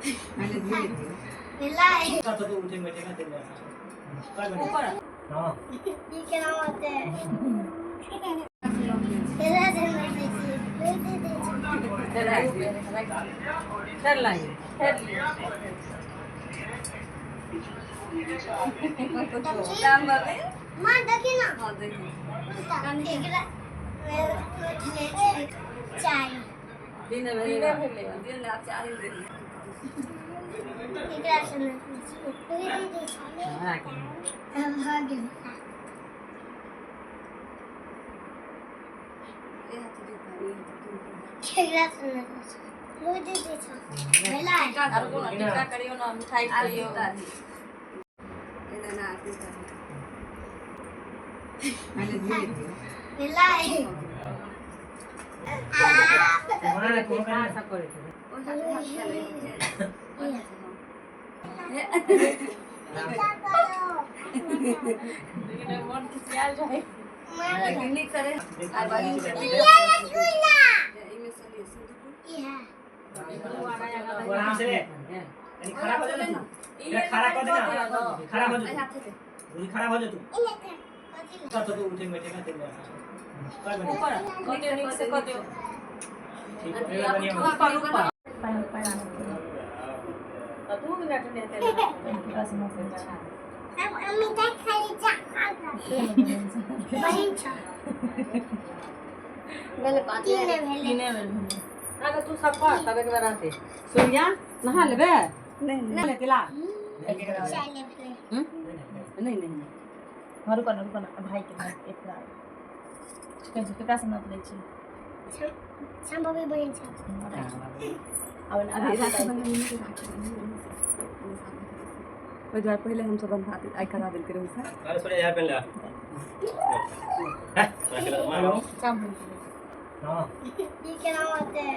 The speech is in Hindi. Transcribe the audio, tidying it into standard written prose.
पहले धीरे धीरे मिलाई तो उठे बैठे ना तेरे कर बने ऊपर हां ये क्या नाम होता है तेरा जन्म डर लाई काम बाबे मां देखी ना हां देखो चाय दिन भेले दिन आप चार ही दे एकरा सुन कोई दे हां हम भाग एकरा सुन लो दे मिलाई और को टीका करियो ना मिठाई करियो इधर ना आती पहले धीरे धीरे मिलाई तुम्हारा को का ऐसा करे लेकिन मन खिसिया जाए क्लिनिक करे आ बारी से आराम से खड़ा हो जा ना खड़ा कर देना खड़ा हो जा खड़ा हो जा तू तो उठे बैठे ना तेरे कर बने ऊपर कंटिन्यू से कर दियो ठीक है बढ़िया ऊपर ऊपर पैर तो 2 मिनट ने तेरे बस मत अब अम्मी तक खाली जा बहन छ गले पाती तीने भेले किने में अगर तू सब कर तब एक बार आते सोनिया नहा लेबे नहीं ले तिला चाले भेले नहीं नहीं रुको ना भाई के पास एक बार कैसे के पास मत ले छी संभव बहन छ अब अभी रात में ओइ बार पहले हम सब बनवाते आई करा देल करे उसा अरे सोरे यहां पे ले हेलो काम हां ये क्या नाम होता है